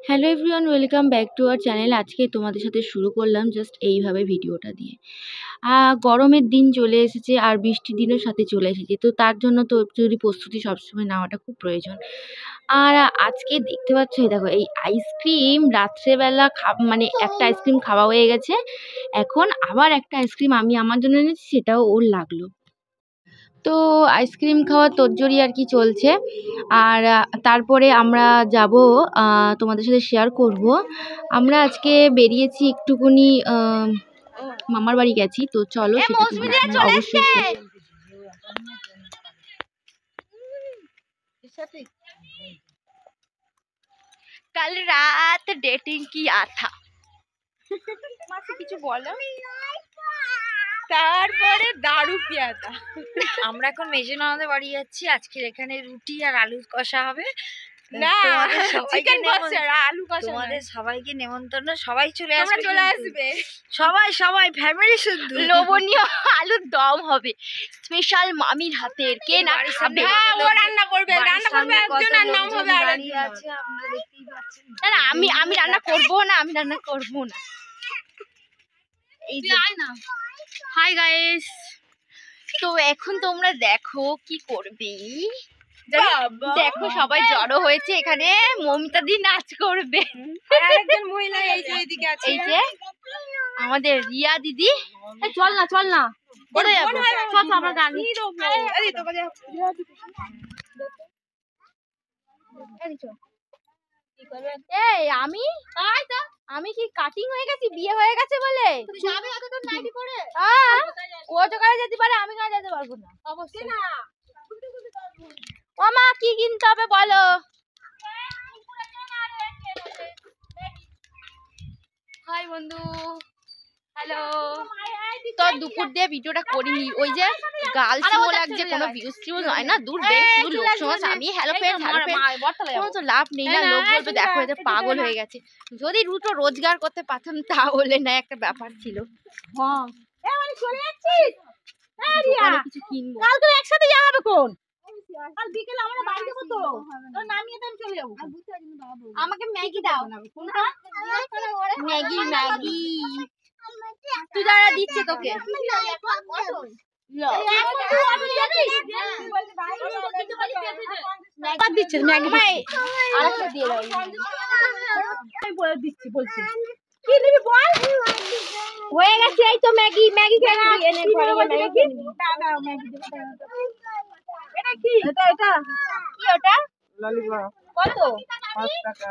Hello everyone, welcome back to our channel. আজকে তোমাদের সাথে শুরু করলাম জাস্ট এইভাবে ভিডিওটা দিয়ে। গরমের দিন চলে এসেছে আর বৃষ্টির দিনের সাথে চলে এসেছে, তো তার জন্য তো তৈরি প্রস্তুতি সবসময় নেওয়াটা খুব প্রয়োজন। আর আজকে দেখতে পাচ্ছ, এই দেখো এই আইসক্রিম রাত্রেবেলা মানে একটা আইসক্রিম খাওয়া হয়ে গেছে, এখন আবার একটা আইসক্রিম আমি আমার জন্য এনেছি, সেটাও ওর লাগলো। তো আইসক্রিম খাওয়ার তোড়জোড়ি আর কি চলছে। আর তারপরে আমরা যাব, তোমাদের সাথে শেয়ার করব। আমরা আজকে বেরিয়েছি একটুকুনি, মামার বাড়ি গেছি, তো চলো সেটা তোমরা অবশ্যই। কাল রাত ডেটিং কি আথা কিছু বলো। তারপরে দারু পিয়াতা। আমরা এখন মেজেনদের বাড়ি যাচ্ছি। আজকের এখানে রুটি আর আলু কষা হবে। না, চিকেন কষা আর আলু কষা। তোমাদের সবাইকে নেমন্তন্ন, সবাই চলে আসবে। সবাই ফ্যামিলি শুদ্ধ। লবণীয় আলুর দম হবে স্পেশাল মামির হাতের। কে না খাবে? ও রান্না করবে একজন, আর নাম হবে আরেকজন আছে, আপনারা দেখতেই পাচ্ছেন। না, আমি রান্না করব না, আমি রান্না করব না। এই যে হাই গাইস, তো এখন তোমরা দেখো কি করবে। দেখো সবাই জড়ো হয়েছে এখানে, মমিতা দি নাচ করবে। আরেকজন মহিলা এই যে এদিকে আছে, এই যে আমাদের রিয়া দিদি। চল না কোথায় যাবো? চল আমরা গান এই আমি কি কাটিং হয়ে গেছি বিয়ে হয়ে গেছে বলে? ও তো কাজে যেতে পারে, আমি কাজে যেতে পারবো না। অবশ্যই না। ও মা, কি কিনতে হবে বলো? হাই বন্ধু, হ্যালো। তো দুপুর দিয়ে ভিডিওটা করিনি, ওই যে গাল শুনো লাগছে, কোনো ভিউজ টিউজ হয় না, দূর বেশ শুধু লোক সমাজ। আমি হ্যালো ফ্রেন্ড কোনো তো লাভ নেই না, লোক বলবে দেখো এদের পাগল হয়ে গেছে। যদি দুটো রোজগার করতে পারতাম তাহলে না একটা ব্যাপার ছিল। কিছু কিনবো, কাল তো একসাথে যাওয়া হবে। কোন কাল বিকেল আমরা বাড়ি যাবো, তো নামিয়ে দেন চলে যাবো। আমাকে ম্যাগি দাও। ম্যাগি তুই যারা দিচ্ছে তোকে দিচ্ছে ম্যাগি, আরেকটা দিয়ে দাও। আমি বলে দিচ্ছি, বলছি কি নিবি বল। হয়ে গেছে, এই তো ম্যাগি খেয়ে নিবি। এনে পরে ম্যাগি খেয়ে নিবি। দাও ম্যাগি দেবো। এটা কি? এটা কি? ওটা ললিপপ। কত? 5 টাকা।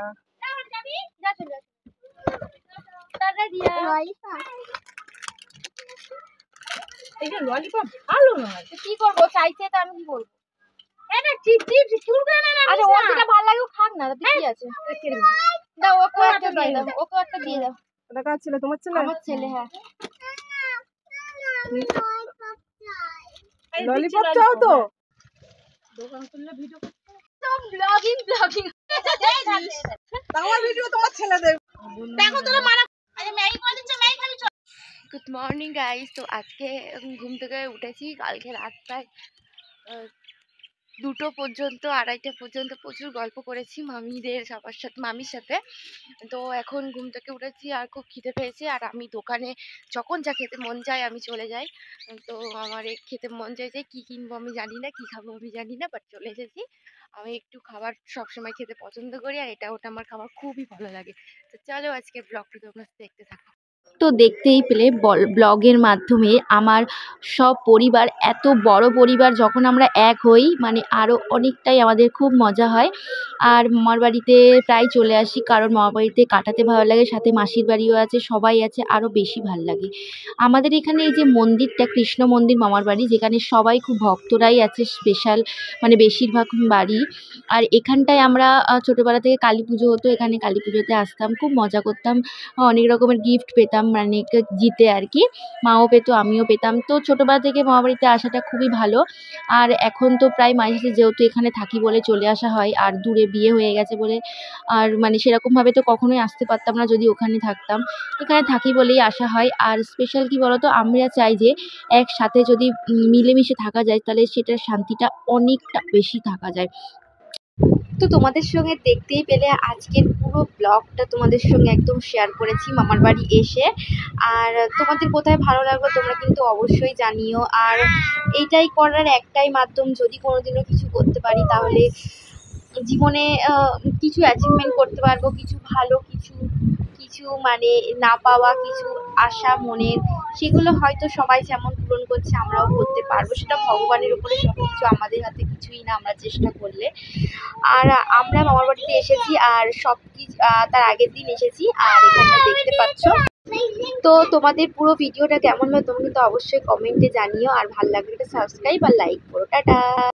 যা চলে টাকা দিয়া ললিপপ। এটা ললিপপ ভালো নয়, কি করবো? চাইছে তো আমি কি করবো? এটা চিপস চুলকে না। আরে ওর যেটা ভালো লাগে ও খাক না, তাতে কি আছে? দাও ওকে একটা দিয়ে দাও, ওকে একটা দিয়ে দাও। ওটা কার ছেলে? তোমার ছেলে? আমার ছেলে। হ্যাঁ, ললিপপ চাও তো? দোকান খুললে ভিডিও তো ব্লগিং আমার ভিডিও তোমার ছেলে দেখো। দেখো তোরা মারা। আরে ম্যাগি বলছে, ম্যাগি খাবি? চল। Good morning guys. তো আজকে ঘুম থেকে উঠেছি কালকে রাত প্রায় 2টো পর্যন্ত, 2:30 পর্যন্ত প্রচুর গল্প করেছি মামির সাথে। তো এখন ঘুম থেকে উঠেছি আর খুব খিদে পেয়েছে। আর আমি দোকানে যখন যা খেতে মন চায় আমি চলে যাই। তো আমার খেতে মন চাই যে কী কিনবো আমি জানি না, কী খাবো আমি জানি না, বাট চলে এসেছি। আমি একটু খাবার সবসময় খেতে পছন্দ করি, আর এটা ওটা আমার খাবার খুবই ভালো লাগে। তো চলো আজকে ব্লগটা তোমরা দেখতে থাকো। তো দেখতেই পেলে ব্লগের মাধ্যমে আমার সব পরিবার, এত বড় পরিবার যখন আমরা এক হই, মানে আরও অনেকটাই আমাদের খুব মজা হয়। আর মামার বাড়িতে প্রায় চলে আসি, কারণ মামার বাড়িতে কাটাতে ভালো লাগে, সাথে মাসির বাড়িও আছে, সবাই আছে, আরও বেশি ভাল লাগে। আমাদের এখানে এই যে মন্দিরটা, কৃষ্ণ মন্দির মামার বাড়ি, যেখানে সবাই খুব ভক্তরাই আছে, স্পেশাল মানে বেশিরভাগ বাড়ি। আর এখানটায় আমরা ছোটোবেলা থেকে কালী পুজো হতো, এখানে কালী পুজোতে আসতাম, খুব মজা করতাম, অনেক রকমের গিফট পেতাম, মানে জিতে আর কি, মাও পেতো আমিও পেতাম। তো ছোটোবেলা থেকে মামা বাড়িতে আসাটা খুবই ভালো। আর এখন তো প্রায় মাঝে যেহেতু এখানে থাকি বলে চলে আসা হয়, আর দূরে বিয়ে হয়ে গেছে বলে আর মানে সেরকমভাবে তো কখনোই আসতে পারতাম না যদি ওখানে থাকতাম, এখানে থাকি বলেই আসা হয়। আর স্পেশাল কি বলতো, আমরা চাই যে একসাথে যদি মিলেমিশে থাকা যায় তাহলে সেটার শান্তিটা অনেকটা বেশি থাকা যায়। তো তোমাদের সঙ্গে দেখতেই পেলে আজকের পুরো ব্লগটা তোমাদের সঙ্গে একদম শেয়ার করেছি মামার বাড়ি এসে। আর তোমাদের কোথায় ভালো লাগলো তোমরা কিন্তু অবশ্যই জানিও। আর এইটাই করার একটাই মাধ্যম, যদি কোনোদিনও কিছু করতে পারি তাহলে জীবনে কিছু অ্যাচিভমেন্ট করতে পারবো, কিছু ভালো কিছু কিছু মানে না পাওয়া কিছু আশা মনের, সেগুলো হয়তো সবাই যেমন পূরণ করছে আমরাও করতে পারবো। সেটা ভগবানের উপরে সব কিছু, আমাদের হাতে কিছুই না আমরা চেষ্টা করলে। আর আমরা মামার বাড়িতে এসেছি, আর সব কিছু তার আগের দিন এসেছি, আর এখানটা দেখতে পাচ্ছ। তো তোমাদের পুরো ভিডিওটা কেমন হয় তোমরা কিন্তু অবশ্যই কমেন্টে জানিও, আর ভালো লাগলে একটা সাবস্ক্রাইব আর লাইক করো। টাটা।